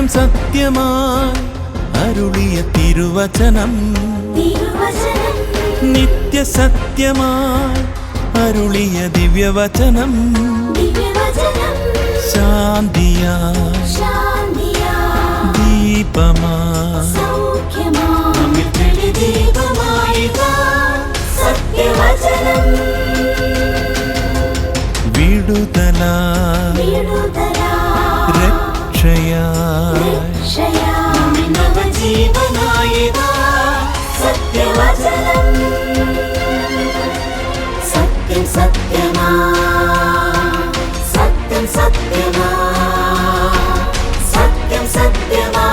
സത്യം സത്യമായി അരുളിയ തിരുവചനം നിത്യസത്യമായി അരുളിയ ദിവ്യവചനം ശാന്തിയായി ദീപമായി വിടുതലായി രക്ഷയായി സത്യവചനം സത്യം സത്യമാ സത്യം സത്യമാ സത്യം സത്യമാ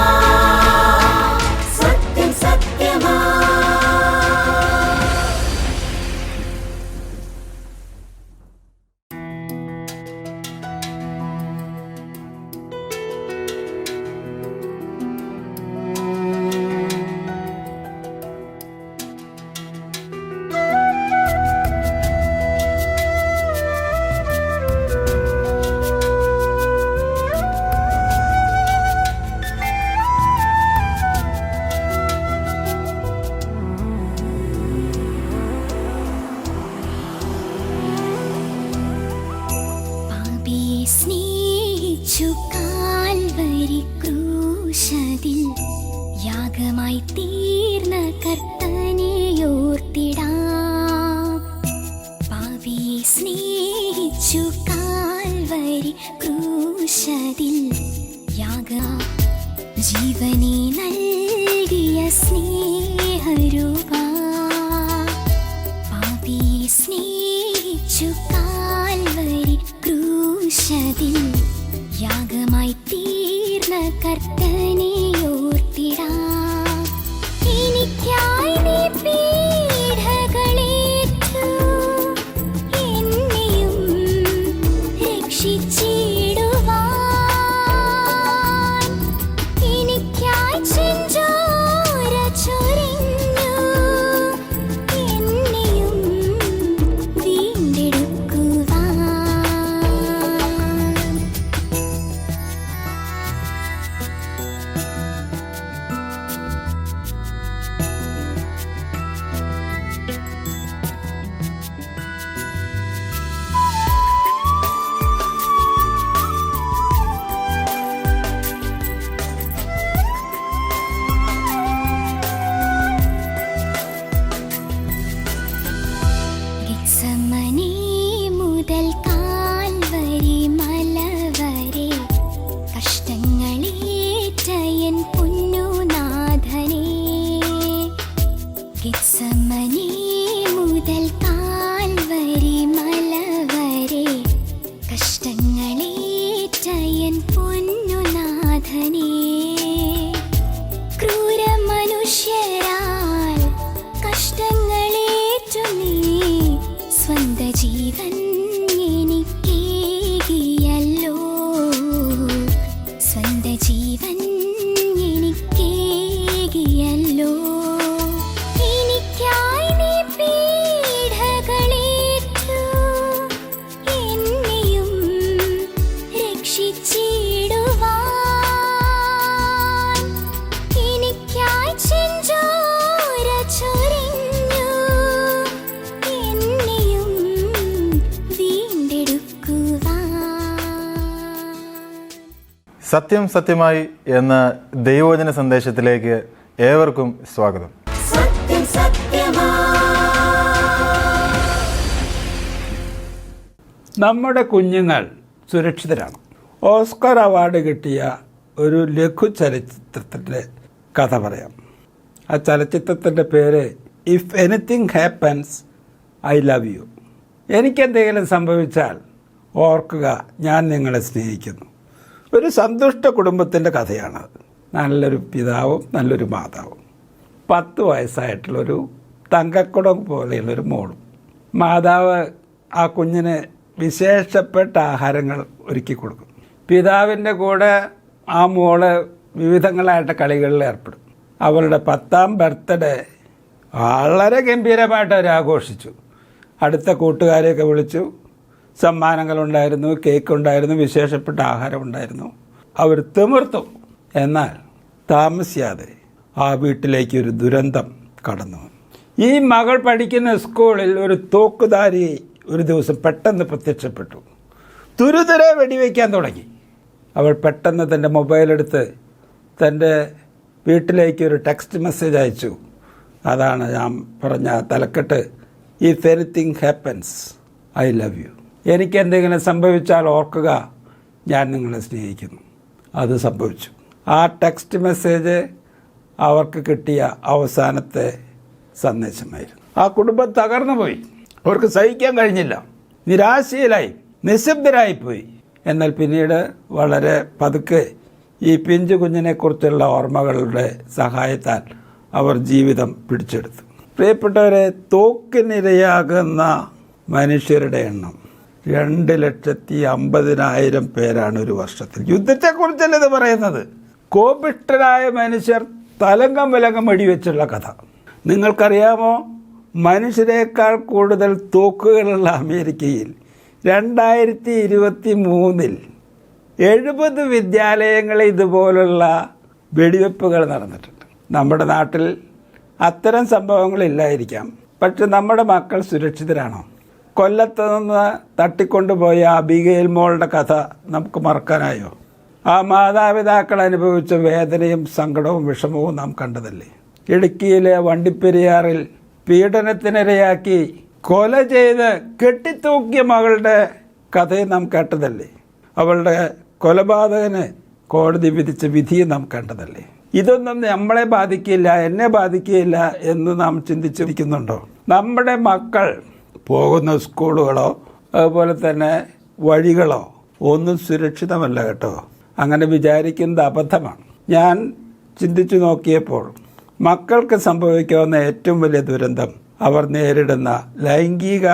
സത്യം സത്യമാ. സ്നേഹിച്ചു കാൽവരി ക്രൂശതിൽ യാഗമായി തീർന്ന കർത്തനെയോർത്തിടാം. പാപിയെ സ്നേഹിച്ചു കാൽവരി ക്രൂശതിൽ ജീവനെ നൽകിയ സ്നേഹരൂപാ. പാപിയെ സ്നേഹിച്ചു കാൽവരി ക്രൂശതിൽ യാഗമായി തീർന്ന കർത്തനെയോർത്തിടാം. എനിക്കായി നീ പീഡകളേറ്റു എന്നെയും രക്ഷിച്ചിടുവാൻ. എനിക്കായി ചെഞ്ചോര ചൊരിഞ്ഞു എന്നെയും വീണ്ടെടുക്കുവാൻ. ഗെത്സമനേ മുതൽ കാൽവരി മല വരെ കഷ്ടങ്ങളേറ്റ എൻ പൊന്നുനാഥനേ. ഗെത്സമനേ മുതൽ കാൽവരി മല വരെ കഷ്ടങ്ങളേറ്റ എൻ പൊന്നുനാഥനേ. ക്രൂര മനുഷ്യരാൽ കഷ്ടങ്ങളേറ്റു നീ സ്വന്ത ജീവൻ എനിക്കേകിയല്ലോ. സ്വന്ത ജീവൻ എനിക്കേകിയല്ലോ. എനിക്കായി നീ പീഡകളേറ്റു എന്നെയും രക്ഷിച്ചിടുവാൻ. എനിക്കായി ചെഞ്ചോര ചൊരിഞ്ഞു എന്നെയും വീണ്ടെടുക്കുവാൻ. സത്യം സത്യമായി എന്ന ദൈവവചന സന്ദേശത്തിലേക്ക് ഏവർക്കും സ്വാഗതം. സത്യം സത്യമാ. നമ്മുടെ കുഞ്ഞുങ്ങൾ സുരക്ഷിതരാണ്. ഓസ്കർ അവാർഡ് കിട്ടിയ ഒരു ലഘു ചലച്ചിത്രത്തിൻ്റെ കഥ പറയാം. ആ ചലച്ചിത്രത്തിൻ്റെ പേര് if anything happens I love you. എനിക്കെന്തെങ്കിലും സംഭവിച്ചാൽ ഓർക്കുക, ഞാൻ നിങ്ങളെ സ്നേഹിക്കുന്നു. ഒരു സന്തുഷ്ട കുടുംബത്തിൻ്റെ കഥയാണത്. നല്ലൊരു പിതാവും നല്ലൊരു മാതാവും 10 വയസ്സായിട്ടുള്ളൊരു തങ്കക്കുടം പോലെയുള്ളൊരു മോളും. മാതാവ് ആ കുഞ്ഞിന് വിശേഷപ്പെട്ട ആഹാരങ്ങൾ ഒരുക്കി കൊടുക്കും. പിതാവിൻ്റെ കൂടെ ആ മോള് വിവിധങ്ങളായിട്ട് കളികളിൽ ഏർപ്പെടും. അവളുടെ 10ാം ബർത്ത്ഡേ വളരെ ഗംഭീരമായിട്ട് അവർ ആഘോഷിച്ചു. അടുത്ത കൂട്ടുകാരെയൊക്കെ വിളിച്ചു. സമ്മാനങ്ങളുണ്ടായിരുന്നു, കേക്ക് ഉണ്ടായിരുന്നു, വിശേഷപ്പെട്ട ആഹാരം ഉണ്ടായിരുന്നു. അവർ തിമിർത്തു. എന്നാൽ താമസിയാതെ ആ വീട്ടിലേക്ക് ഒരു ദുരന്തം കടന്നു. ഈ മകൾ പഠിക്കുന്ന സ്കൂളിൽ ഒരു തോക്കുധാരി ഒരു ദിവസം പെട്ടെന്ന് പ്രത്യക്ഷപ്പെട്ടു. തുരുതുരെ വെടിവെക്കാൻ തുടങ്ങി. അവൾ പെട്ടെന്ന് തൻ്റെ മൊബൈലെടുത്ത് തൻ്റെ വീട്ടിലേക്ക് ഒരു ടെക്സ്റ്റ് മെസ്സേജ് അയച്ചു. അതാണ് ഞാൻ പറഞ്ഞ തലക്കെട്ട്, if anything happens I love U. എനിക്ക് എന്തെങ്കിലും സംഭവിച്ചാൽ ഓർക്കുക, ഞാൻ നിങ്ങളെ സ്നേഹിക്കുന്നു. അത് സംഭവിച്ചു. ആ ടെക്സ്റ്റ് മെസ്സേജ് അവർക്ക് കിട്ടിയ അവസാനത്തെ സന്ദേശമായിരുന്നു. ആ കുടുംബം തകർന്നു പോയി. അവർക്ക് സഹിക്കാൻ കഴിഞ്ഞില്ല. നിരാശയിലായി, നിശബ്ദരായിപ്പോയി. എന്നാൽ പിന്നീട് വളരെ പതുക്കെ ഈ പിഞ്ചു കുഞ്ഞിനെക്കുറിച്ചുള്ള ഓർമ്മകളുടെ സഹായത്താൽ അവർ ജീവിതം പിടിച്ചെടുത്തു. പ്രിയപ്പെട്ടവരെ, തോക്കിനിരയാകുന്ന മനുഷ്യരുടെ എണ്ണം 2,50,000 പേരാണ് ഒരു വർഷത്തിൽ. യുദ്ധത്തെക്കുറിച്ചല്ല ഇത് പറയുന്നത്. കോപിഷ്ഠരായ മനുഷ്യർ തലങ്കം വിലങ്കം വെടിവെച്ചുള്ള കഥ. നിങ്ങൾക്കറിയാമോ, മനുഷ്യരെക്കാൾ കൂടുതൽ തോക്കുകളുള്ള അമേരിക്കയിൽ 2023 70 വിദ്യാലയങ്ങളിൽ ഇതുപോലുള്ള വെടിവെപ്പുകൾ നടന്നിട്ടുണ്ട്. നമ്മുടെ നാട്ടിൽ അത്തരം സംഭവങ്ങളില്ലായിരിക്കാം. പക്ഷെ നമ്മുടെ മക്കൾ സുരക്ഷിതരാണോ? കൊല്ലത്ത് നിന്ന് തട്ടിക്കൊണ്ടുപോയ അബിഗയിൽ മോളുടെ കഥ നമുക്ക് മറക്കാനായോ? ആ മാതാപിതാക്കൾ അനുഭവിച്ച വേദനയും സങ്കടവും വിഷമവും നാം കണ്ടതല്ലേ? ഇടുക്കിയിലെ വണ്ടിപ്പെരിയാറിൽ പീഡനത്തിനിരയാക്കി കൊല ചെയ്ത് കെട്ടിത്തൂക്കിയ മകളുടെ കഥയും നാം കേട്ടതല്ലേ? അവളുടെ കൊലപാതകന് കോടതി വിധിച്ച വിധിയും നാം കണ്ടതല്ലേ? ഇതൊന്നും നമ്മളെ ബാധിക്കില്ല, എന്നെ ബാധിക്കില്ല എന്ന് നാം ചിന്തിച്ചിരിക്കുന്നുണ്ടോ? നമ്മുടെ മക്കൾ പോകുന്ന സ്കൂളുകളോ അതുപോലെ തന്നെ വഴികളോ ഒന്നും സുരക്ഷിതമല്ല കേട്ടോ. അങ്ങനെ വിചാരിക്കുന്നത് അബദ്ധമാണ്. ഞാൻ ചിന്തിച്ചു നോക്കിയപ്പോൾ മക്കൾക്ക് സംഭവിക്കാവുന്ന ഏറ്റവും വലിയ ദുരന്തം അവർ നേരിടുന്ന ലൈംഗിക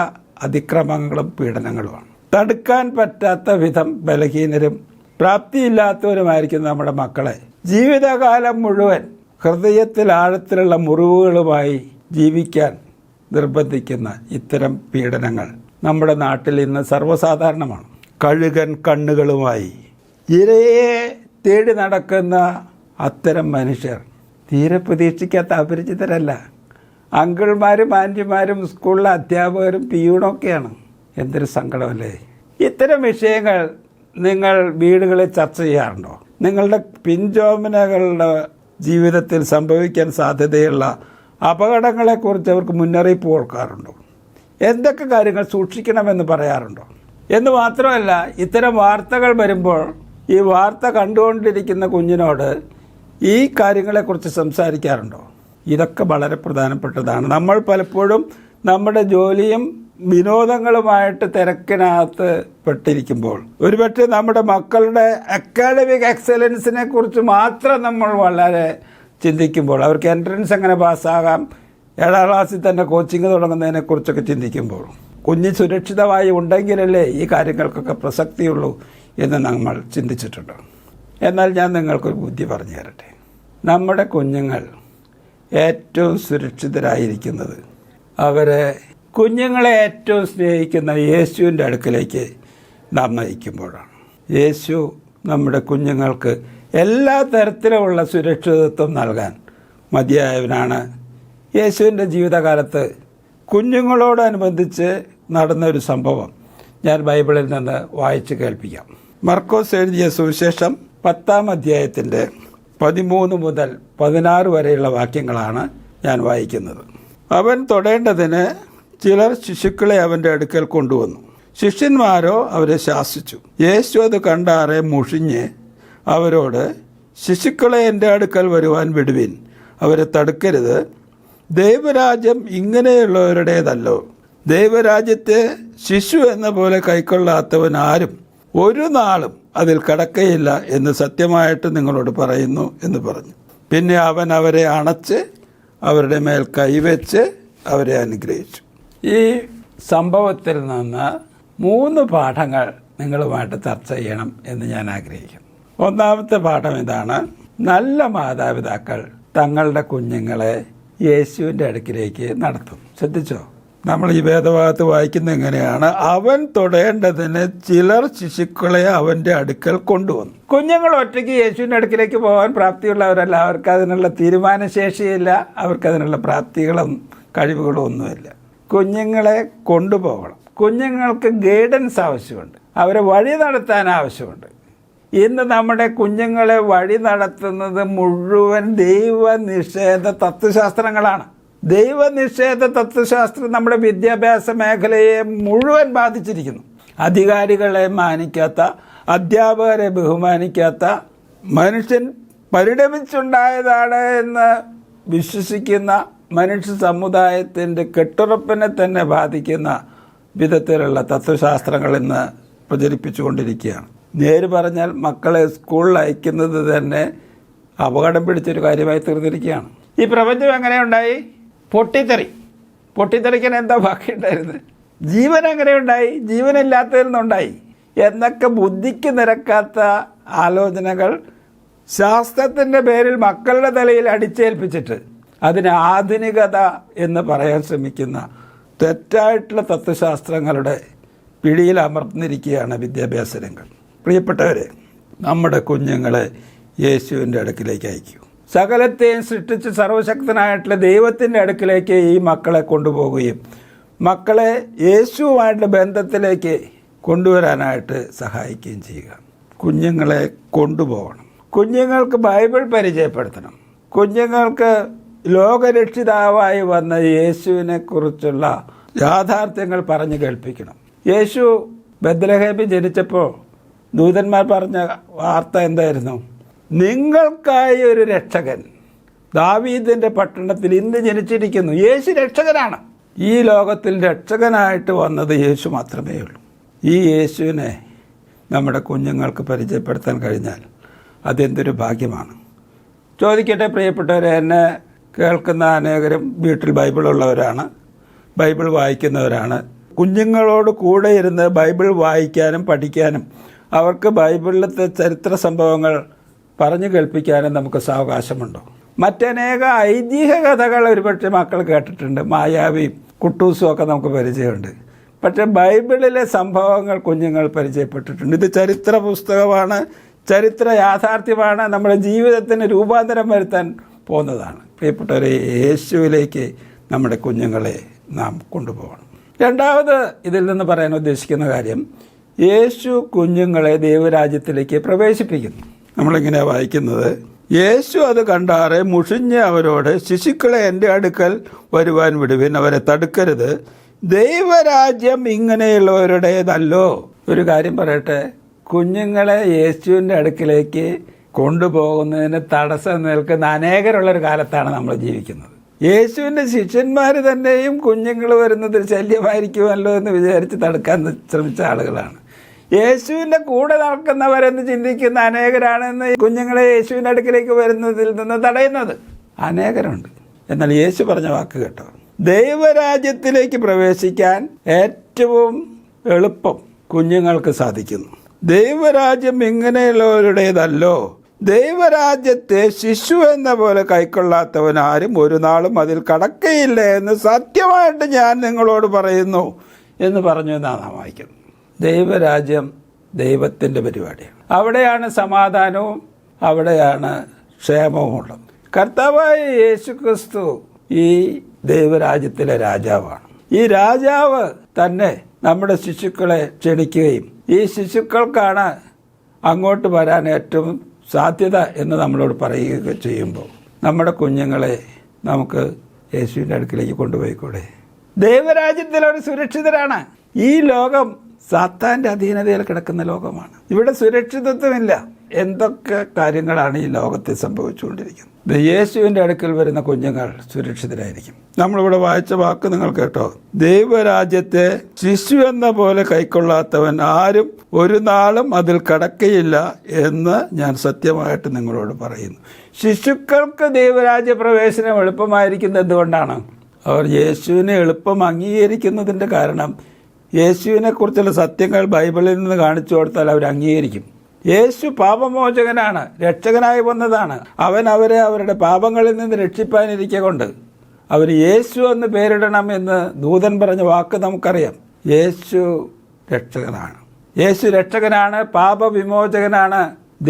അതിക്രമങ്ങളും പീഡനങ്ങളുമാണ്. തടുക്കാൻ പറ്റാത്ത വിധം ബലഹീനരും പ്രാപ്തിയില്ലാത്തവരുമായിരിക്കും നമ്മുടെ മക്കളെ ജീവിതകാലം മുഴുവൻ ഹൃദയത്തിൽ ആഴത്തിലുള്ള മുറിവുകളുമായി ജീവിക്കാൻ നിർബന്ധിക്കുന്ന ഇത്തരം പീഡനങ്ങൾ നമ്മുടെ നാട്ടിൽ ഇന്ന് സർവ്വസാധാരണമാണ്. കഴുകൻ കണ്ണുകളുമായി ഇരയെ തേടി നടക്കുന്ന അത്തരം മനുഷ്യർ തീരെ പ്രതീക്ഷിക്കാത്ത അപരിചിതരല്ല. അങ്കിൾമാരും ആൻറ്റിമാരും സ്കൂളിലെ അധ്യാപകരും പിയൂണൊക്കെയാണ്. എന്തൊരു സങ്കടമല്ലേ! ഇത്തരം വിഷയങ്ങൾ നിങ്ങൾ വീടുകളിൽ ചർച്ച ചെയ്യാറുണ്ടോ? നിങ്ങളുടെ പിഞ്ചോമനകളുടെ ജീവിതത്തിൽ സംഭവിക്കാൻ സാധ്യതയുള്ള അപകടങ്ങളെക്കുറിച്ച് അവർക്ക് മുന്നറിയിപ്പ് കൊടുക്കാറുണ്ടോ? എന്തൊക്കെ കാര്യങ്ങൾ സൂക്ഷിക്കണമെന്ന് പറയാറുണ്ടോ? എന്ന് മാത്രമല്ല, ഇത്തരം വാർത്തകൾ വരുമ്പോൾ ഈ വാർത്ത കണ്ടുകൊണ്ടിരിക്കുന്ന കുഞ്ഞിനോട് ഈ കാര്യങ്ങളെക്കുറിച്ച് സംസാരിക്കാറുണ്ടോ? ഇതൊക്കെ വളരെ പ്രധാനപ്പെട്ടതാണ്. നമ്മൾ പലപ്പോഴും നമ്മുടെ ജോലിയും വിനോദങ്ങളുമായിട്ട് തിരക്കിനകത്ത് പെട്ടിരിക്കുമ്പോൾ ഒരുപക്ഷെ നമ്മുടെ മക്കളുടെ അക്കാഡമിക് എക്സലൻസിനെ കുറിച്ച് മാത്രം നമ്മൾ വളരെ ചിന്തിക്കുമ്പോൾ, അവർക്ക് എൻട്രൻസ് എങ്ങനെ പാസ്സാകാം, 7ാം ക്ലാസ്സിൽ തന്നെ കോച്ചിങ് തുടങ്ങുന്നതിനെക്കുറിച്ചൊക്കെ ചിന്തിക്കുമ്പോൾ, കുഞ്ഞ് സുരക്ഷിതമായി ഉണ്ടെങ്കിലല്ലേ ഈ കാര്യങ്ങൾക്കൊക്കെ പ്രസക്തിയുള്ളൂ എന്ന് നമ്മൾ ചിന്തിച്ചിട്ടുണ്ട്. എന്നാൽ ഞാൻ നിങ്ങൾക്കൊരു ബുദ്ധി പറഞ്ഞു തരട്ടെ. നമ്മുടെ കുഞ്ഞുങ്ങൾ ഏറ്റവും സുരക്ഷിതരായിരിക്കുന്നത് കുഞ്ഞുങ്ങളെ ഏറ്റവും സ്നേഹിക്കുന്ന യേശുവിൻ്റെ അടുക്കലേക്ക് നാം നയിക്കുമ്പോഴാണ്. യേശു നമ്മുടെ കുഞ്ഞുങ്ങൾക്ക് എല്ലാ തരത്തിലുമുള്ള സുരക്ഷിതത്വം നൽകാൻ മതിയായവനാണ്. യേശുവിൻ്റെ ജീവിതകാലത്ത് കുഞ്ഞുങ്ങളോടനുബന്ധിച്ച് നടന്നൊരു സംഭവം ഞാൻ ബൈബിളിൽ നിന്ന് വായിച്ച് കേൾപ്പിക്കാം. മർക്കോസ് എഴുതിയ സുവിശേഷം 10ാം അധ്യായത്തിൻ്റെ 13 മുതൽ 16 വരെയുള്ള വാക്യങ്ങളാണ് ഞാൻ വായിക്കുന്നത്. അവൻ തൊടേണ്ടതിന് ചിലർ ശിശുക്കളെ അവൻ്റെ അടുക്കൽ കൊണ്ടുവന്നു. ശിഷ്യന്മാരോ അവരെ ശാസിച്ചു. യേശു അത് കണ്ടാറെ മുഷിഞ്ഞ് അവരോട്, ശിശുക്കളെ എൻ്റെ അടുക്കൽ വരുവാൻ വിടുവിൻ, അവരെ തടുക്കരുത്. ദൈവരാജ്യം ഇങ്ങനെയുള്ളവരുടേതല്ലോ. ദൈവരാജ്യത്തെ ശിശു എന്ന പോലെ കൈക്കൊള്ളാത്തവൻ ആരും ഒരു നാളും അതിൽ കടക്കയില്ല എന്ന് സത്യമായിട്ട് നിങ്ങളോട് പറയുന്നു എന്ന് പറഞ്ഞു. പിന്നെ അവൻ അവരെ അണച്ച് അവരുടെ മേൽ കൈവച്ച് അവരെ അനുഗ്രഹിച്ചു. ഈ സംഭവത്തിൽ നിന്ന് 3 പാഠങ്ങൾ നിങ്ങളുമായിട്ട് ചർച്ച ചെയ്യണം എന്ന് ഞാൻ ആഗ്രഹിക്കുന്നു. ഒന്നാമത്തെ പാഠം ഇതാണ്: നല്ല മാതാപിതാക്കൾ തങ്ങളുടെ കുഞ്ഞുങ്ങളെ യേശുവിൻ്റെ അടുക്കിലേക്ക് നടത്തും. ശ്രദ്ധിച്ചോ? നമ്മൾ ഈ വേദഭാഗത്ത് വായിക്കുന്നത് എങ്ങനെയാണ്? അവൻ തൊടേണ്ടതിന് ചിലർ ശിശുക്കളെ അവൻ്റെ അടുക്കൽ കൊണ്ടുവന്നു. കുഞ്ഞുങ്ങൾ ഒറ്റയ്ക്ക് യേശുവിൻ്റെ അടുക്കിലേക്ക് പോകാൻ പ്രാപ്തിയുള്ളവരല്ല. അവർക്ക് അതിനുള്ള തീരുമാനശേഷിയില്ല, അവർക്കതിനുള്ള പ്രാപ്തികളും കഴിവുകളും ഒന്നുമില്ല. കുഞ്ഞുങ്ങളെ കൊണ്ടുപോകണം. കുഞ്ഞുങ്ങൾക്ക് ഗൈഡൻസ് ആവശ്യമുണ്ട്, അവരെ വഴി നടത്താൻ ആവശ്യമുണ്ട്. ഇന്ന് നമ്മുടെ കുഞ്ഞുങ്ങളെ വഴി നടത്തുന്നത് മുഴുവൻ ദൈവനിഷേധ തത്വശാസ്ത്രങ്ങളാണ്. ദൈവനിഷേധ തത്വശാസ്ത്രം നമ്മുടെ വിദ്യാഭ്യാസ മേഖലയെ മുഴുവൻ ബാധിച്ചിരിക്കുന്നു. അധികാരികളെ മാനിക്കാത്ത, അധ്യാപകരെ ബഹുമാനിക്കാത്ത, മനുഷ്യൻ പരിണമിച്ചുണ്ടായതാണ് എന്ന് വിശ്വസിക്കുന്ന മനുഷ്യ സമുദായത്തിൻ്റെ കെട്ടുറപ്പിനെ തന്നെ ബാധിക്കുന്ന വിധത്തിലുള്ള തത്വശാസ്ത്രങ്ങൾ ഇന്ന് പ്രചരിപ്പിച്ചുകൊണ്ടിരിക്കുകയാണ്. നേര് പറഞ്ഞാൽ മക്കളെ സ്കൂളിൽ അയക്കുന്നത് തന്നെ അപകടം പിടിച്ചൊരു കാര്യമായി തീർന്നിരിക്കുകയാണ്. ഈ പ്രപഞ്ചം എങ്ങനെ ഉണ്ടായി? പൊട്ടിത്തെറിക്കാൻ എന്താ ബാക്കിയുണ്ടായിരുന്നത്? ജീവൻ എങ്ങനെ ഉണ്ടായി? ജീവനില്ലാത്തതിൽ നിന്നുണ്ടായി എന്നൊക്കെ ബുദ്ധിക്ക് നിരക്കാത്ത ആലോചനകൾ ശാസ്ത്രത്തിൻ്റെ പേരിൽ മക്കളുടെ തലയിൽ അടിച്ചേൽപ്പിച്ചിട്ട് അതിന് ആധുനികത എന്ന് പറയാൻ ശ്രമിക്കുന്ന തെറ്റായിട്ടുള്ള തത്വശാസ്ത്രങ്ങളുടെ പിടിയിൽ അമർന്നിരിക്കുകയാണ് വിദ്യാഭ്യാസ രംഗം. പ്രിയപ്പെട്ടവരെ, നമ്മുടെ കുഞ്ഞുങ്ങളെ യേശുവിൻ്റെ അടുക്കിലേക്ക് അയക്കൂ. സകലത്തെയും സൃഷ്ടിച്ച് സർവശക്തനായിട്ടുള്ള ദൈവത്തിൻ്റെ അടുക്കിലേക്ക് ഈ മക്കളെ കൊണ്ടുപോകുകയും മക്കളെ യേശുവുമായിട്ടുള്ള ബന്ധത്തിലേക്ക് കൊണ്ടുവരാനായിട്ട് സഹായിക്കുകയും ചെയ്യുക. കുഞ്ഞുങ്ങളെ കൊണ്ടുപോകണം. കുഞ്ഞുങ്ങൾക്ക് ബൈബിൾ പരിചയപ്പെടുത്തണം. കുഞ്ഞുങ്ങൾക്ക് ലോകരക്ഷിതാവായി വന്ന യേശുവിനെ കുറിച്ചുള്ള യാഥാർത്ഥ്യങ്ങൾ പറഞ്ഞു കേൾപ്പിക്കണം. യേശു ബത്ലഹേമിൽ ജനിച്ചപ്പോൾ ദൂതന്മാർ പറഞ്ഞ വാർത്ത എന്തായിരുന്നു? നിങ്ങൾക്കായി ഒരു രക്ഷകൻ ദാവീദിൻ്റെ പട്ടണത്തിൽ ഇന്ന് ജനിച്ചിരിക്കുന്നു. യേശു രക്ഷകനാണ്. ഈ ലോകത്തിൽ രക്ഷകനായിട്ട് വന്നത് യേശു മാത്രമേ ഉള്ളൂ. ഈ യേശുവിനെ നമ്മുടെ കുഞ്ഞുങ്ങൾക്ക് പരിചയപ്പെടുത്താൻ കഴിഞ്ഞാൽ അതെന്തൊരു ഭാഗ്യമാണ്. ചോദിക്കട്ടെ പ്രിയപ്പെട്ടവരെ, എന്നെ കേൾക്കുന്ന അനേകരും വീട്ടിൽ ബൈബിളുള്ളവരാണ്, ബൈബിൾ വായിക്കുന്നവരാണ്. കുഞ്ഞുങ്ങളോട് കൂടെ ഇരുന്ന് ബൈബിൾ വായിക്കാനും പഠിക്കാനും അവർക്ക് ബൈബിളിലത്തെ ചരിത്ര സംഭവങ്ങൾ പറഞ്ഞു കേൾപ്പിക്കാനും നമുക്ക് സാവകാശമുണ്ടോ? മറ്റനേക ഐതിഹ്യ കഥകൾ ഒരുപക്ഷെ മക്കൾ കേട്ടിട്ടുണ്ട്, മായാവിയും കുട്ടൂസും ഒക്കെ നമുക്ക് പരിചയമുണ്ട്. പക്ഷേ ബൈബിളിലെ സംഭവങ്ങൾ കുഞ്ഞുങ്ങൾ പരിചയപ്പെട്ടിട്ടുണ്ട്. ഇത് ചരിത്ര പുസ്തകമാണ്, ചരിത്ര യാഥാർത്ഥ്യമാണ്, നമ്മുടെ ജീവിതത്തിന് രൂപാന്തരം വരുത്താൻ പോകുന്നതാണ്. പ്രിയപ്പെട്ടവരെ, യേശുവിലേക്ക് നമ്മുടെ കുഞ്ഞുങ്ങളെ നാം കൊണ്ടുപോകണം. രണ്ടാമത് ഇതിൽ നിന്ന് പറയാൻ ഉദ്ദേശിക്കുന്ന കാര്യം, യേശു കുഞ്ഞുങ്ങളെ ദൈവരാജ്യത്തിലേക്ക് പ്രവേശിപ്പിക്കുന്നു. നമ്മളിങ്ങനെ വായിക്കുന്നത്, യേശു അത് കണ്ടാറെ മുഷിഞ്ഞ് അവരോട്, ശിശുക്കളെ എൻ്റെ അടുക്കൽ വരുവാൻ വിടുവിൻ, അവരെ തടുക്കരുത്, ദൈവരാജ്യം ഇങ്ങനെയുള്ളവരുടേതല്ലോ. ഒരു കാര്യം പറയട്ടെ, കുഞ്ഞുങ്ങളെ യേശുവിൻ്റെ അടുക്കിലേക്ക് കൊണ്ടുപോകുന്നതിന് തടസ്സം നിൽക്കുന്ന അനേകരുള്ളൊരു കാലത്താണ് നമ്മൾ ജീവിക്കുന്നത്. യേശുവിൻ്റെ ശിഷ്യന്മാർ തന്നെയും കുഞ്ഞുങ്ങൾ വരുന്നതിൽ ശല്യമായിരിക്കുമല്ലോ എന്ന് വിചാരിച്ച് തടുക്കാൻ ശ്രമിച്ച ആളുകളാണ്. യേശുവിൻ്റെ കൂടെ നടക്കുന്നവരെന്ന് ചിന്തിക്കുന്ന അനേകരാണെന്ന് കുഞ്ഞുങ്ങളെ യേശുവിൻ്റെ അടുക്കിലേക്ക് വരുന്നതിൽ നിന്ന് തടയുന്നത് അനേകരുണ്ട്. എന്നാൽ യേശു പറഞ്ഞ വാക്ക് കേട്ടോ, ദൈവരാജ്യത്തിലേക്ക് പ്രവേശിക്കാൻ ഏറ്റവും എളുപ്പം കുഞ്ഞുങ്ങൾക്ക് സാധിക്കുന്നു. ദൈവരാജ്യം ഇങ്ങനെയുള്ളവരുടേതല്ലോ, ദൈവരാജ്യത്തെ ശിശു എന്ന പോലെ കൈക്കൊള്ളാത്തവൻ ആരും ഒരു നാളും അതിൽ കടക്കയില്ല എന്ന് സത്യമായിട്ട് ഞാൻ നിങ്ങളോട് പറയുന്നു എന്ന് പറഞ്ഞു എന്നാണ് നാം വായിക്കുന്നത്. ദൈവരാജ്യം ദൈവത്തിൻ്റെ പരിപാടിയാണ്. അവിടെയാണ് സമാധാനവും അവിടെയാണ് ക്ഷേമവും ഉള്ളത്. കർത്താവായ യേശു ക്രിസ്തു ഈ ദൈവരാജ്യത്തിലെ രാജാവാണ്. ഈ രാജാവ് തന്നെ നമ്മുടെ ശിശുക്കളെ ക്ഷണിക്കുകയും ഈ ശിശുക്കൾക്കാണ് അങ്ങോട്ട് വരാൻ ഏറ്റവും സാധ്യത എന്ന് നമ്മളോട് പറയുക ചെയ്യുമ്പോൾ നമ്മുടെ കുഞ്ഞുങ്ങളെ നമുക്ക് യേശുവിൻ്റെ അടുക്കിലേക്ക് കൊണ്ടുപോയിക്കൂടെ? ദൈവരാജ്യത്തിൽ അവർ സുരക്ഷിതരാണ്. ഈ ലോകം സാത്താൻ്റെ അധീനതയിൽ കിടക്കുന്ന ലോകമാണ്. ഇവിടെ സുരക്ഷിതത്വമില്ല. എന്തൊക്കെ കാര്യങ്ങളാണ് ഈ ലോകത്തിൽ സംഭവിച്ചുകൊണ്ടിരിക്കുന്നത്. യേശുവിൻ്റെ അടുക്കൽ വരുന്ന കുഞ്ഞുങ്ങൾ സുരക്ഷിതരായിരിക്കും. നമ്മളിവിടെ വായിച്ച വാക്ക് നിങ്ങൾ കേട്ടോ, ദൈവരാജ്യത്തെ ശിശു എന്ന പോലെ കൈക്കൊള്ളാത്തവൻ ആരും ഒരു നാളും അതിൽ കടക്കയില്ല എന്ന് ഞാൻ സത്യമായിട്ട് നിങ്ങളോട് പറയുന്നു. ശിശുക്കൾക്ക് ദൈവരാജ്യ പ്രവേശനം എളുപ്പമായിരിക്കുന്നത് എന്തുകൊണ്ടാണ്? അവർ യേശുവിനെ എളുപ്പം അംഗീകരിക്കുന്നതിൻ്റെ കാരണം, യേശുവിനെക്കുറിച്ചുള്ള സത്യങ്ങൾ ബൈബിളിൽ നിന്ന് കാണിച്ചു കൊടുത്താൽ അവർ അംഗീകരിക്കും. യേശു പാപമോചകനാണ്, രക്ഷകനായി വന്നതാണ്. അവൻ അവരെ അവരുടെ പാപങ്ങളിൽ നിന്ന് രക്ഷിപ്പാനിരിക്കെ കൊണ്ട് അവർ യേശു എന്ന് പേരിടണം എന്ന് ദൂതൻ പറഞ്ഞ വാക്ക് നമുക്കറിയാം. യേശു രക്ഷകനാണ്. യേശു രക്ഷകനാണ്, പാപവിമോചകനാണ്,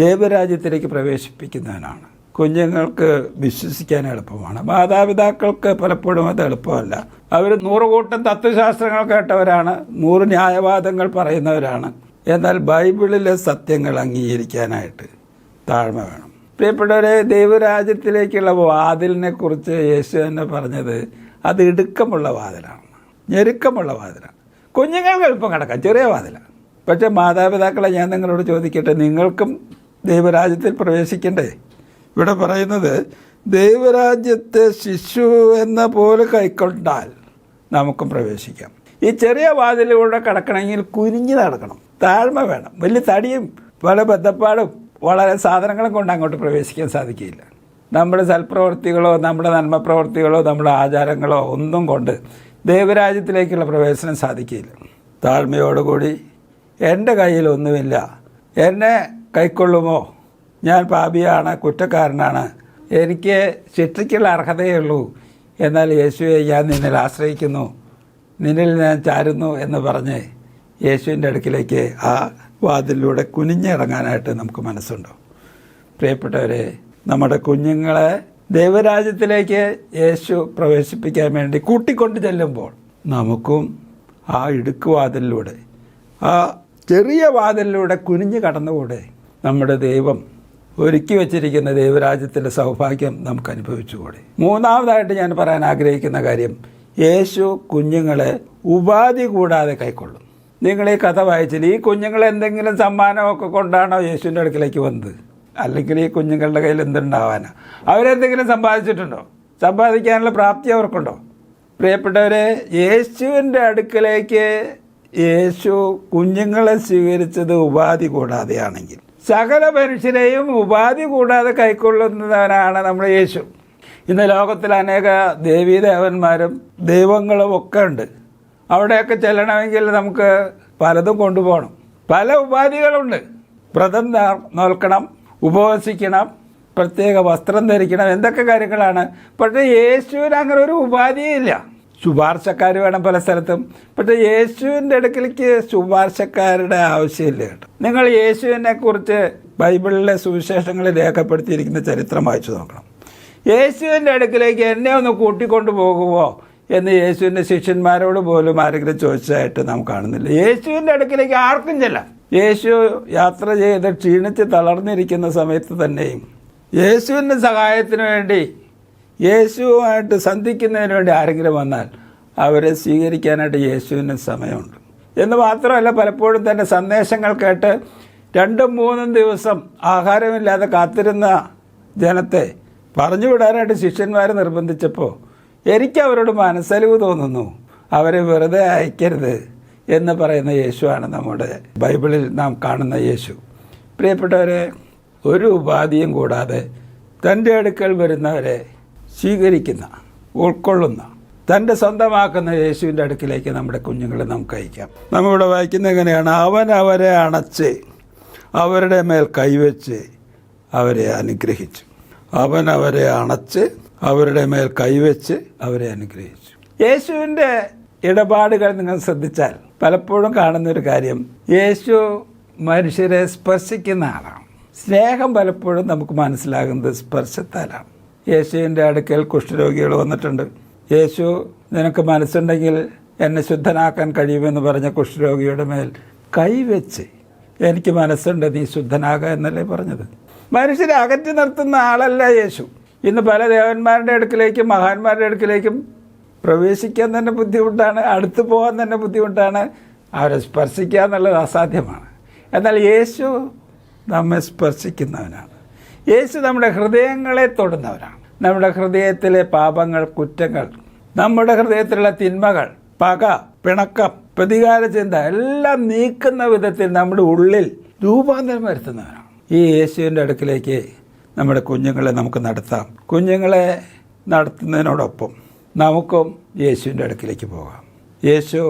ദൈവരാജ്യത്തിലേക്ക് പ്രവേശിപ്പിക്കുന്നവനാണ്. കുഞ്ഞുങ്ങൾക്ക് വിശ്വസിക്കാൻ എളുപ്പമാണ്. മാതാപിതാക്കൾക്ക് പലപ്പോഴും അത് എളുപ്പമല്ല. അവർ 100 കൂട്ടം തത്വശാസ്ത്രങ്ങൾ കേട്ടവരാണ്, 100 ന്യായവാദങ്ങൾ പറയുന്നവരാണ്. എന്നാൽ ബൈബിളിലെ സത്യങ്ങൾ അംഗീകരിക്കാനായിട്ട് താഴ്മ വേണം. പ്രിയപ്പെട്ടവരെ, ദൈവരാജ്യത്തിലേക്കുള്ള വാതിലിനെ കുറിച്ച് യേശു തന്നെ പറഞ്ഞത് അത് ഇടുക്കമുള്ള വാതിലാണ്, ഞെരുക്കമുള്ള വാതിലാണ്. കുഞ്ഞുങ്ങൾക്ക് എളുപ്പം കിടക്കാം, ചെറിയ വാതിലാണ്. പക്ഷേ മാതാപിതാക്കളെ ഞാൻ നിങ്ങളോട് ചോദിക്കട്ടെ, നിങ്ങൾക്കും ദൈവരാജ്യത്തിൽ പ്രവേശിക്കണ്ടേ? ഇവിടെ പറയുന്നത് ദൈവരാജ്യത്തെ ശിശു എന്ന പോലെ കൈക്കൊണ്ടാൽ നമുക്കും പ്രവേശിക്കാം. ഈ ചെറിയ വാതിലൂടെ കടക്കണമെങ്കിൽ കുനിഞ്ഞ് നടക്കണം, താഴ്മ വേണം. വലിയ തടിയും പല ബദ്ധപ്പാടും വളരെ സാധനങ്ങളും കൊണ്ട് അങ്ങോട്ട് പ്രവേശിക്കാൻ സാധിക്കില്ല. നമ്മുടെ സൽപ്രവൃത്തികളോ നമ്മുടെ നന്മപ്രവൃത്തികളോ നമ്മുടെ ആചാരങ്ങളോ ഒന്നും കൊണ്ട് ദൈവരാജ്യത്തിലേക്കുള്ള പ്രവേശനം സാധിക്കില്ല. താഴ്മയോടുകൂടി എൻ്റെ കയ്യിലൊന്നുമില്ല, എന്നെ കൈക്കൊള്ളുമോ, ഞാൻ പാപിയാണ്, കുറ്റക്കാരനാണ്, എനിക്ക് ശിക്ഷയ്ക്കുള്ള അർഹതയേ ഉള്ളൂ, എന്നാൽ യേശുവെ ഞാൻ നിന്നിൽ ആശ്രയിക്കുന്നു, നിന്നിൽ ഞാൻ ചാരുന്നു എന്ന് പറഞ്ഞ് യേശുവിൻ്റെ അടുക്കിലേക്ക് ആ വാതിലൂടെ കുനിഞ്ഞിറങ്ങാനായിട്ട് നമുക്ക് മനസ്സുണ്ടോ? പ്രിയപ്പെട്ടവരെ, നമ്മുടെ കുഞ്ഞുങ്ങളെ ദൈവരാജ്യത്തിലേക്ക് യേശു പ്രവേശിപ്പിക്കാൻ വേണ്ടി കൂട്ടിക്കൊണ്ട് ചെല്ലുമ്പോൾ നമുക്കും ആ ഇടുക്കുവാതിലൂടെ, ആ ചെറിയ വാതിലിലൂടെ കുനിഞ്ഞ് കടന്നുകൂടെ നമ്മുടെ ദൈവം ഒരുക്കി വച്ചിരിക്കുന്ന ദൈവരാജ്യത്തിൻ്റെ സൗഭാഗ്യം നമുക്ക് അനുഭവിച്ചുകൂടെ? മൂന്നാമതായിട്ട് ഞാൻ പറയാൻ ആഗ്രഹിക്കുന്ന കാര്യം, യേശു കുഞ്ഞുങ്ങളെ ഉപാധി കൂടാതെ കൈക്കൊള്ളും. നിങ്ങൾ ഈ കഥ വായിച്ചില്ല, ഈ കുഞ്ഞുങ്ങൾ എന്തെങ്കിലും സമ്മാനമൊക്കെ കൊണ്ടാണോ യേശുവിൻ്റെ അടുക്കിലേക്ക് വന്നത്? അല്ലെങ്കിൽ ഈ കുഞ്ഞുങ്ങളുടെ കയ്യിൽ എന്തുണ്ടാവാനാ? അവരെന്തെങ്കിലും സമ്പാദിച്ചിട്ടുണ്ടോ? സമ്പാദിക്കാനുള്ള പ്രാപ്തി അവർക്കുണ്ടോ? പ്രിയപ്പെട്ടവരെ, യേശുവിൻ്റെ അടുക്കിലേക്ക് യേശു കുഞ്ഞുങ്ങളെ സ്വീകരിച്ചത് ഉപാധി കൂടാതെയാണെങ്കിൽ സകല മനുഷ്യരെയും ഉപാധി കൂടാതെ കൈക്കൊള്ളുന്നവനാണ് നമ്മുടെ യേശു. ഇന്ന് ലോകത്തിൽ അനേക ദേവീദേവന്മാരും ദൈവങ്ങളും ഒക്കെ ഉണ്ട്. അവിടെയൊക്കെ ചെല്ലണമെങ്കിൽ നമുക്ക് പലതും കൊണ്ടുപോകണം. പല ഉപാധികളുണ്ട്. വ്രതം നോൽക്കണം, ഉപവസിക്കണം, പ്രത്യേക വസ്ത്രം ധരിക്കണം, എന്തൊക്കെ കാര്യങ്ങളാണ്. പക്ഷേ യേശുവിന് അങ്ങനെ ഒരു ഉപാധിയില്ല. ശുപാർശക്കാർ വേണം പല സ്ഥലത്തും, പക്ഷേ യേശുവിൻ്റെ അടുക്കിലേക്ക് ശുപാർശക്കാരുടെ ആവശ്യമില്ല കേട്ടോ. നിങ്ങൾ യേശുവിനെ കുറിച്ച് ബൈബിളിലെ സുവിശേഷങ്ങളിൽ രേഖപ്പെടുത്തിയിരിക്കുന്ന ചരിത്രം വായിച്ചു നോക്കണം. യേശുവിൻ്റെ അടുക്കിലേക്ക് എന്നെ ഒന്ന് കൂട്ടിക്കൊണ്ടു പോകുമോ എന്ന് യേശുവിൻ്റെ ശിഷ്യന്മാരോട് പോലും ആരെങ്കിലും ചോദിച്ചതായിട്ട് നാം കാണുന്നില്ല. യേശുവിൻ്റെ അടുക്കിലേക്ക് ആർക്കും ചെല്ലാം. യേശു യാത്ര ചെയ്ത് ക്ഷീണിച്ച് തളർന്നിരിക്കുന്ന സമയത്ത് തന്നെയും യേശുവിൻ്റെ സഹായത്തിന് വേണ്ടി, യേശുവുമായിട്ട് സന്ധിക്കുന്നതിന് വേണ്ടി ആരെങ്കിലും വന്നാൽ അവരെ സ്വീകരിക്കാനായിട്ട് യേശുവിന് സമയമുണ്ട്. എന്ന് മാത്രമല്ല, പലപ്പോഴും തന്നെ സന്ദേശങ്ങൾ കേട്ട് 2-3 ദിവസം ആഹാരമില്ലാതെ കാത്തിരുന്ന ജനത്തെ പറഞ്ഞുവിടാനായിട്ട് ശിഷ്യന്മാർ നിർബന്ധിച്ചപ്പോൾ എനിക്ക് അവരോട് മനസ്സലിവ് തോന്നുന്നു, അവരെ വെറുതെ അയക്കരുത് എന്ന് പറയുന്ന യേശുവാണ് നമ്മുടെ ബൈബിളിൽ നാം കാണുന്ന യേശു. പ്രിയപ്പെട്ടവരെ, ഒരു ഉപാധിയും കൂടാതെ തൻ്റെ അടുക്കൽ വരുന്നവരെ സ്വീകരിക്കുന്ന, ഉൾക്കൊള്ളുന്ന, തൻ്റെ സ്വന്തമാക്കുന്ന യേശുവിൻ്റെ അടുക്കിലേക്ക് നമ്മുടെ കുഞ്ഞുങ്ങളെ നമുക്ക് അയക്കാം. നമ്മളിവിടെ വായിക്കുന്നത് എങ്ങനെയാണ്? അവൻ അവരെ അണച്ച് അവരുടെ മേൽ കൈവച്ച് അവരെ അനുഗ്രഹിച്ചു. അവൻ അവരെ അണച്ച് അവരുടെ മേൽ കൈവച്ച് അവരെ അനുഗ്രഹിച്ചു. യേശുവിൻ്റെ ഇടപാടുകൾ നിങ്ങൾ ശ്രദ്ധിച്ചാൽ പലപ്പോഴും കാണുന്നൊരു കാര്യം, യേശു മനുഷ്യരെ സ്പർശിക്കുന്ന ആളാണ്. സ്നേഹം പലപ്പോഴും നമുക്ക് മനസ്സിലാകുന്നത് സ്പർശത്താലാണ്. യേശുവിൻ്റെ അടുക്കൽ കുഷ്ഠരോഗികൾ വന്നിട്ടുണ്ട്. യേശു, നിനക്ക് മനസ്സുണ്ടെങ്കിൽ എന്നെ ശുദ്ധനാക്കാൻ കഴിയുമെന്ന് പറഞ്ഞ കുഷ്ഠരോഗിയുടെ മേൽ കൈവച്ച്, എനിക്ക് മനസ്സുണ്ട്, നീ ശുദ്ധനാകുക എന്നല്ലേ പറഞ്ഞത്. മനുഷ്യരെ അകറ്റി നിർത്തുന്ന ആളല്ല യേശു. ഇന്ന് പല ദേവന്മാരുടെ അടുക്കിലേക്കും മഹാന്മാരുടെ അടുക്കിലേക്കും പ്രവേശിക്കാൻ തന്നെ ബുദ്ധിമുട്ടാണ്, അടുത്ത് പോകാൻ തന്നെ ബുദ്ധിമുട്ടാണ്, അവരെ സ്പർശിക്കുക എന്നുള്ളത് അസാധ്യമാണ്. എന്നാൽ യേശു നമ്മെ സ്പർശിക്കുന്നവനാണ്. യേശു നമ്മുടെ ഹൃദയങ്ങളെ തൊടുന്നവനാണ്. നമ്മുടെ ഹൃദയത്തിലെ പാപങ്ങൾ, കുറ്റങ്ങൾ, നമ്മുടെ ഹൃദയത്തിലുള്ള തിന്മകൾ, പക, പിണക്കം, പ്രതികാര ചിന്ത എല്ലാം നീക്കുന്ന വിധത്തിൽ നമ്മുടെ ഉള്ളിൽ രൂപാന്തരം വരുത്തുന്നവനാണ്. ഈ യേശുവിൻ്റെ അടുക്കിലേക്ക് നമ്മുടെ കുഞ്ഞുങ്ങളെ നമുക്ക് നടത്താം. കുഞ്ഞുങ്ങളെ നടത്തുന്നതിനോടൊപ്പം നമുക്കും യേശുവിൻ്റെ അടുക്കിലേക്ക് പോകാം. യേശു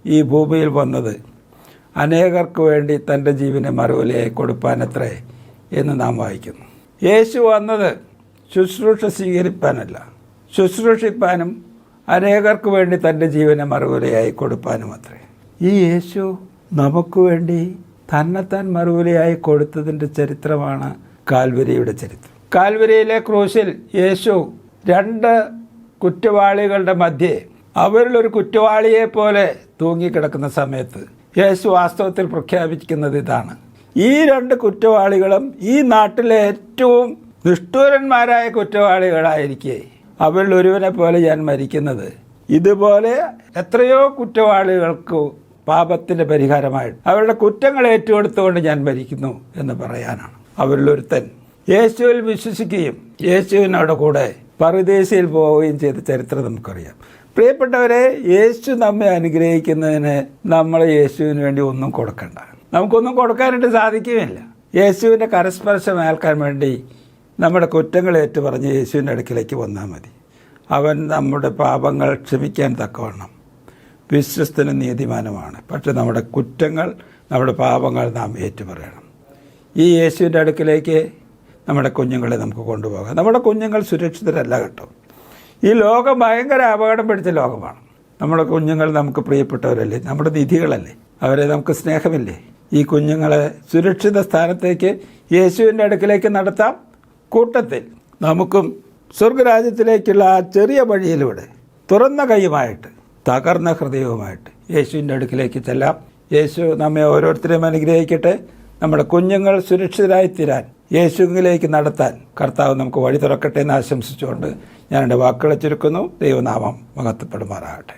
ഈ ഭൂമിയിൽ വന്നത് അനേകർക്ക് വേണ്ടി തൻ്റെ ജീവനെ മറുവിലയായി കൊടുപ്പാനത്രേ എന്ന് നാം വായിക്കുന്നു. യേശു വന്നത് ശുശ്രൂഷ സ്വീകരിപ്പാനല്ല, ശുശ്രൂഷിപ്പാനും അനേകർക്ക് വേണ്ടി തൻ്റെ ജീവനെ മറുവിലയായി കൊടുപ്പാനും അത്രേ. ഈ യേശു നമുക്ക് വേണ്ടി തന്നെത്താൻ മറുവിലയായി കൊടുത്തതിൻ്റെ ചരിത്രമാണ് കാൽവരിയുടെ ചരിത്രം. കാൽവരിയിലെ ക്രൂശിൽ യേശു 2 കുറ്റവാളികളുടെ മധ്യേ അവരിലൊരു കുറ്റവാളിയെ പോലെ തൂങ്ങിക്കിടക്കുന്ന സമയത്ത് യേശു വാസ്തവത്തിൽ പ്രഖ്യാപിക്കുന്നത് ഇതാണ്: ഈ 2 കുറ്റവാളികളും ഈ നാട്ടിലെ ഏറ്റവും നിഷ്ഠൂരന്മാരായ കുറ്റവാളികളായിരിക്കെ അവരിൽ ഒരുവനെ പോലെ ഞാൻ മരിക്കുന്നത് ഇതുപോലെ എത്രയോ കുറ്റവാളികൾക്ക് പാപത്തിൻ്റെ പരിഹാരമായിട്ട് അവരുടെ കുറ്റങ്ങൾ ഏറ്റെടുത്തുകൊണ്ട് ഞാൻ മരിക്കുന്നു എന്ന് പറയാനാണ്. അവരിലൊരുത്തൻ യേശുവിൽ വിശ്വസിക്കുകയും യേശുവിനോട് കൂടെ പറുദീസയിൽ പോവുകയും ചെയ്ത ചരിത്രം നമുക്കറിയാം. പ്രിയപ്പെട്ടവരെ, യേശു നമ്മെ അനുഗ്രഹിക്കുന്നതിന് നമ്മൾ യേശുവിന് വേണ്ടി ഒന്നും കൊടുക്കണ്ട. നമുക്കൊന്നും കൊടുക്കാനായിട്ട് സാധിക്കുകയില്ല. യേശുവിൻ്റെ കരസ്പർശം ഏൽക്കാൻ വേണ്ടി നമ്മുടെ കുറ്റങ്ങൾ ഏറ്റുപറഞ്ഞ് യേശുവിൻ്റെ അടുക്കിലേക്ക് വന്നാൽ മതി. അവൻ നമ്മുടെ പാപങ്ങൾ ക്ഷമിക്കാൻ തക്കവണ്ണം വിശ്വസ്തനും നീതിമാനുമാണ്. പക്ഷെ നമ്മുടെ കുറ്റങ്ങൾ, നമ്മുടെ പാപങ്ങൾ നാം ഏറ്റുപറയണം. ഈ യേശുവിൻ്റെ അടുക്കിലേക്ക് നമ്മുടെ കുഞ്ഞുങ്ങളെ നമുക്ക് കൊണ്ടുപോകാം. നമ്മുടെ കുഞ്ഞുങ്ങൾ സുരക്ഷിതരല്ല കേട്ടോ. ഈ ലോകം ഭയങ്കര അപകടം പിടിച്ച ലോകമാണ്. നമ്മുടെ കുഞ്ഞുങ്ങൾ നമുക്ക് പ്രിയപ്പെട്ടവരല്ലേ, നമ്മുടെ നിധികളല്ലേ, അവരെ നമുക്ക് സ്നേഹമില്ലേ? ഈ കുഞ്ഞുങ്ങളെ സുരക്ഷിത സ്ഥാനത്തേക്ക് യേശുവിൻ്റെ അടുക്കിലേക്ക് നടത്താം. കൂട്ടത്തിൽ നമുക്കും സ്വർഗരാജ്യത്തിലേക്കുള്ള ആ ചെറിയ വഴിയിലൂടെ തുറന്ന കൈയുമായിട്ട് തകർന്ന ഹൃദയവുമായിട്ട് യേശുവിൻ്റെ അടുക്കിലേക്ക് ചെല്ലാം. യേശു നമ്മെ ഓരോരുത്തരെയും അനുഗ്രഹിക്കട്ടെ. നമ്മുടെ കുഞ്ഞുങ്ങൾ സുരക്ഷിതരായിത്തീരാൻ യേശുവിലേക്ക് നടത്താൻ കർത്താവ് നമുക്ക് വഴി തുറക്കട്ടെ എന്ന് ആശംസിച്ചുകൊണ്ട് ഞാൻ എൻ്റെ വാക്കുകളെ ചുരുക്കുന്നു. ദൈവനാമം മഹത്വപ്പെടുമാറാകട്ടെ.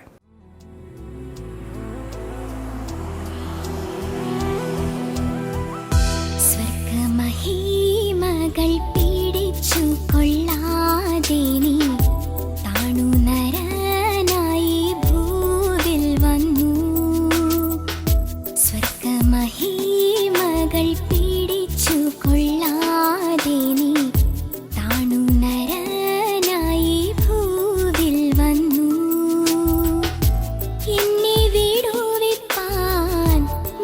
സ്വർഗമഹിമകൾ പീഡിച്ചു കൊള്ളാതെ നീ താണു നരനായി ഭൂവിൽ വന്നു. സ്വർഗമഹിമകൾ പീഡിച്ചു കൊള്ളാതെ നീ താണു നരനായി ഭൂവിൽ വന്നു. എന്നെ വിടുവിപ്പാൻ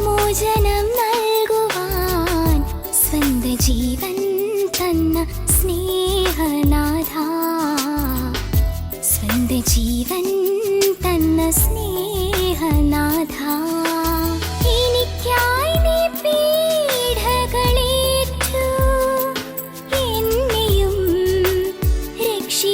മോചനം നൽകുവാൻ സ്വന്ത ജീവൻ തന്ന സ്നേഹനാഥ, സ്വന്ത ജീവൻ തന്ന സ്നേഹനാഥ, എനിക്കായി നീ പീഡകളേറ്റു എന്നെയും രക്ഷിച്ചിടുവാൻ.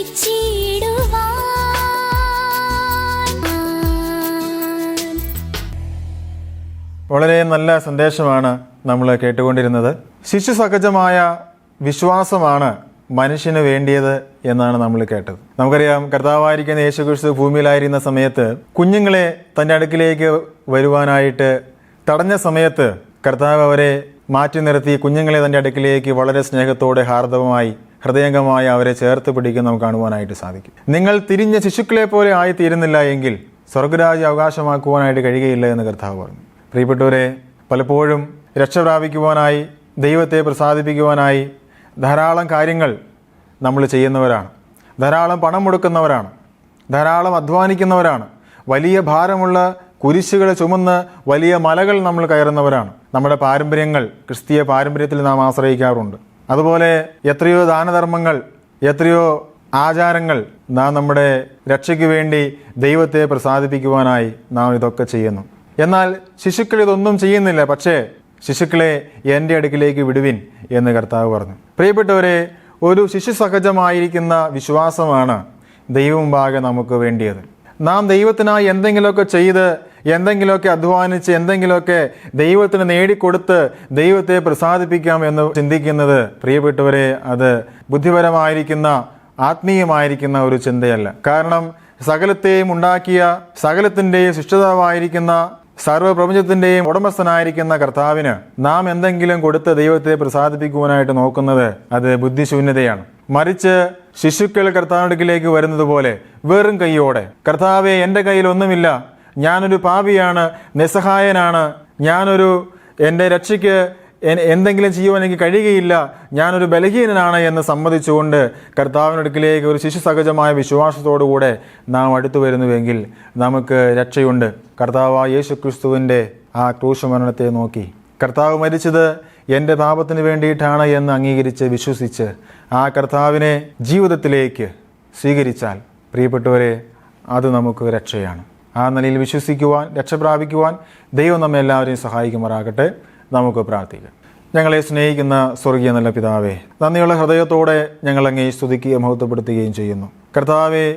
വളരെ നല്ല സന്ദേശമാണ് നമ്മൾ കേട്ടുകൊണ്ടിരുന്നത്. ശിശു സഹജമായ വിശ്വാസമാണ് മനുഷ്യന് വേണ്ടിയത് എന്നാണ് നമ്മൾ കേട്ടത്. നമുക്കറിയാം, കർത്താവായിരിക്കുന്ന യേശുക്രിസ്തു ഭൂമിയിലായിരുന്ന സമയത്ത് കുഞ്ഞുങ്ങളെ തൻ്റെ അടുക്കിലേക്ക് വരുവാനായിട്ട് തടഞ്ഞ സമയത്ത് കർത്താവ് അവരെ മാറ്റി നിർത്തി കുഞ്ഞുങ്ങളെ തൻ്റെ അടുക്കിലേക്ക് വളരെ സ്നേഹത്തോടെ ഹാർദവമായി ഹൃദയംഗമായി അവരെ ചേർത്ത് പിടിക്കുന്ന നമുക്ക് കാണുവാനായിട്ട് സാധിക്കും. നിങ്ങൾ തിരിഞ്ഞ ശിശുക്കളെ പോലെ ആയിത്തീരുന്നില്ല എങ്കിൽ സ്വർഗരാജ്യം അവകാശമാക്കുവാനായിട്ട് കഴിയുകയില്ല എന്ന് കർത്താവ് പറഞ്ഞു. പ്രിയപ്പെട്ടവരെ, പലപ്പോഴും രക്ഷ പ്രാപിക്കുവാനായി, ദൈവത്തെ പ്രസാദിപ്പിക്കുവാനായി ധാരാളം കാര്യങ്ങൾ നമ്മൾ ചെയ്യുന്നവരാണ്, ധാരാളം പണം മുടക്കുന്നവരാണ്, ധാരാളം അധ്വാനിക്കുന്നവരാണ്, വലിയ ഭാരമുള്ള കുരിശുകൾ ചുമന്ന് വലിയ മലകൾ നമ്മൾ കയറുന്നവരാണ്. നമ്മുടെ പാരമ്പര്യങ്ങൾ, ക്രിസ്തീയ പാരമ്പര്യത്തിൽ നാം ആശ്രയിക്കാറുണ്ട്. അതുപോലെ എത്രയോ ദാനധർമ്മങ്ങൾ, എത്രയോ ആചാരങ്ങൾ നാം നമ്മുടെ രക്ഷയ്ക്ക് വേണ്ടി ദൈവത്തെ പ്രസാദിപ്പിക്കുവാനായി നാം ഇതൊക്കെ ചെയ്യുന്നു. എന്നാൽ ശിശുക്കൾ ഇതൊന്നും ചെയ്യുന്നില്ല. പക്ഷേ ശിശുക്കളെ എൻ്റെ അടുക്കിലേക്ക് വിടുവിൻ എന്ന് കർത്താവ് പറഞ്ഞു. പ്രിയപ്പെട്ടവരെ, ഒരു ശിശു സഹജമായിരിക്കുന്ന വിശ്വാസമാണ് ദൈവമുമ്പാകെ നമുക്ക് വേണ്ടിയത്. നാം ദൈവത്തിനായി എന്തെങ്കിലുമൊക്കെ ചെയ്ത്, എന്തെങ്കിലുമൊക്കെ അധ്വാനിച്ച്, എന്തെങ്കിലുമൊക്കെ ദൈവത്തിന് നേടിക്കൊടുത്ത് ദൈവത്തെ പ്രസാദിപ്പിക്കാം എന്ന് ചിന്തിക്കുന്നത്, പ്രിയപ്പെട്ടവരെ, അത് ബുദ്ധിപരമായിരിക്കുന്ന ആത്മീയമായിരിക്കുന്ന ഒരു ചിന്തയല്ല. കാരണം സകലത്തെയും ഉണ്ടാക്കിയ, സകലത്തിൻ്റെയും സൃഷ്ടിതാവായിരിക്കുന്ന, സർവ്വപ്രപഞ്ചത്തിൻ്റെയും ഉടമസ്ഥനായിരിക്കുന്ന കർത്താവിന് നാം എന്തെങ്കിലും കൊടുത്ത് ദൈവത്തെ പ്രസാദിപ്പിക്കുവാനായിട്ട് നോക്കുന്നത് അത് ബുദ്ധിശൂന്യതയാണ്. മറിച്ച് ശിശുക്കൾ കർത്താവിലേക്ക് വരുന്നത് പോലെ വെറും കൈയോടെ, കർത്താവെ, എൻ്റെ കയ്യിൽ ഒന്നുമില്ല, ഞാനൊരു പാപിയാണ്, നിസ്സഹായനാണ്, എൻ്റെ രക്ഷയ്ക്ക് എന്തെങ്കിലും ചെയ്യുവാൻ എനിക്ക് കഴിയുകയില്ല, ഞാനൊരു ബലഹീനനാണ് എന്ന് സമ്മതിച്ചുകൊണ്ട് കർത്താവിനടുക്കിലേക്ക് ഒരു ശിശു സഹജമായ വിശ്വാസത്തോടുകൂടെ നാം അടുത്തു വരുന്നുവെങ്കിൽ നമുക്ക് രക്ഷയുണ്ട്. കർത്താവായ യേശുക്രിസ്തുവിൻ്റെ ആ ക്രൂശമരണത്തെ നോക്കി, കർത്താവ് മരിച്ചത് എൻ്റെ പാപത്തിന് വേണ്ടിയിട്ടാണ് എന്ന് അംഗീകരിച്ച് വിശ്വസിച്ച് ആ കർത്താവിനെ ജീവിതത്തിലേക്ക് സ്വീകരിച്ചാൽ പ്രിയപ്പെട്ടവരെ, അത് നമുക്ക് രക്ഷയാണ്. ആ നിലയിൽ വിശ്വസിക്കുവാൻ, രക്ഷ പ്രാപിക്കുവാൻ ദൈവം നമ്മെ എല്ലാവരെയും സഹായിക്കുമാറാകട്ടെ. നമുക്ക് പ്രാർത്ഥിക്കാം. ഞങ്ങളെ സ്നേഹിക്കുന്ന സ്വർഗീയ നല്ല പിതാവേ, നന്ദിയുള്ള ഹൃദയത്തോടെ ഞങ്ങൾ അങ്ങയെ സ്തുതിക്കുകയും മഹത്വപ്പെടുത്തുകയും ചെയ്യുന്നു. കർത്താവെ,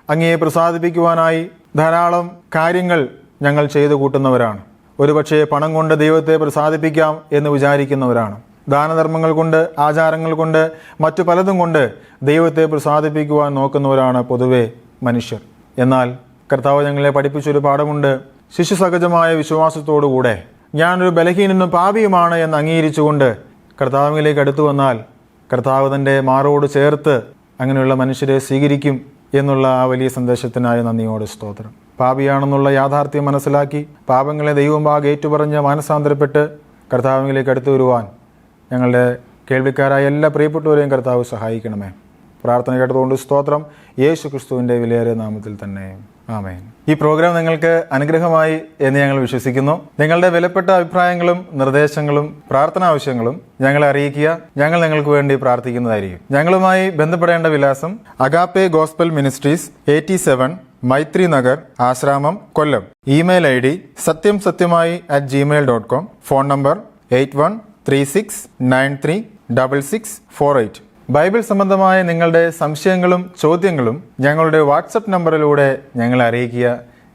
അങ്ങയെ പ്രസാദിപ്പിക്കുവാനായി ധാരാളം കാര്യങ്ങൾ ഞങ്ങൾ ചെയ്തു കൂട്ടുന്നവരാണ്. ഒരുപക്ഷെ പണം കൊണ്ട് ദൈവത്തെ പ്രസാദിപ്പിക്കാം എന്ന് വിചാരിക്കുന്നവരാണ്. ദാനധർമ്മങ്ങൾ കൊണ്ട്, ആചാരങ്ങൾ കൊണ്ട്, മറ്റു പലതും കൊണ്ട് ദൈവത്തെ പ്രസാദിപ്പിക്കുവാൻ നോക്കുന്നവരാണ് പൊതുവെ മനുഷ്യർ. എന്നാൽ കർത്താവ് ഞങ്ങളെ പഠിപ്പിച്ചൊരു പാഠമുണ്ട്. ശിശുസഹജമായ വിശ്വാസത്തോടുകൂടെ ഞാനൊരു ബലഹീനനും പാപിയുമാണ് എന്ന് അംഗീകരിച്ചുകൊണ്ട് കർത്താവിലേക്ക് അടുത്തു വന്നാൽ കർത്താവ് തൻ്റെ മാറോട് ചേർത്ത് അങ്ങനെയുള്ള മനുഷ്യരെ സ്വീകരിക്കും എന്നുള്ള ആ വലിയ സന്ദേശത്തിനായി നന്ദിയോട് സ്തോത്രം. പാപിയാണെന്നുള്ള യാഥാർത്ഥ്യം മനസ്സിലാക്കി പാപങ്ങളെ ദൈവമുമ്പാകെ ഏറ്റുപറഞ്ഞ് മാനസാന്തരപ്പെട്ട് കർത്താവിലേക്ക് അടുത്തു വരുവാൻ ഞങ്ങളുടെ കേൾവിക്കാരായ എല്ലാ പ്രിയപ്പെട്ടവരെയും കർത്താവ് സഹായിക്കണമേ. പ്രാർത്ഥന കേട്ടതുകൊണ്ട് സ്തോത്രം. യേശു ക്രിസ്തുവിൻ്റെ വിലയേറിയ നാമത്തിൽ തന്നെ ആമേൻ. ഈ പ്രോഗ്രാം നിങ്ങൾക്ക് അനുഗ്രഹമായി എന്ന് ഞങ്ങൾ വിശ്വസിക്കുന്നു. നിങ്ങളുടെ വിലപ്പെട്ട അഭിപ്രായങ്ങളും നിർദ്ദേശങ്ങളും പ്രാർത്ഥന ആവശ്യങ്ങളും ഞങ്ങളെ അറിയിക്കുക. ഞങ്ങൾ നിങ്ങൾക്ക് വേണ്ടി പ്രാർത്ഥിക്കുന്നതായിരിക്കും. ഞങ്ങളുമായി ബന്ധപ്പെടേണ്ട വിലാസം Agape gospel ministries 87 Maithri Nagar, Ashramam, Kollam. Email ID satyamsatyamai@gmail.com. Phone number 8136936648. Bible സംബന്ധമായ നിങ്ങളുടെ സംശയങ്ങളും ചോദ്യങ്ങളും ഞങ്ങളുടെ വാട്സപ്പ് നമ്പറിലൂടെ ഞങ്ങളെ അറിയിക്കുക.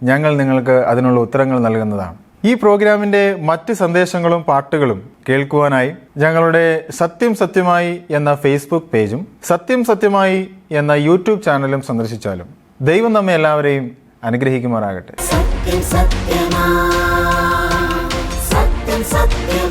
ഞങ്ങൾ നിങ്ങൾക്ക് അതിനുള്ള ഉത്തരങ്ങൾ നൽകുന്നതാണ്. ഈ പ്രോഗ്രാമിൻ്റെ മറ്റ് സന്ദേശങ്ങളും പാട്ടുകളും കേൾക്കുവാനായി ഞങ്ങളുടെ സത്യം സത്യമായി എന്ന ഫേസ്ബുക്ക് പേജും സത്യം സത്യമായി എന്ന യൂട്യൂബ് ചാനലും സന്ദർശിച്ചാലും ദൈവം നമ്മെ എല്ലാവരെയും അനുഗ്രഹിക്കുമാറാകട്ടെ. സത്യം സത്യമാ, സത്യം സത്യം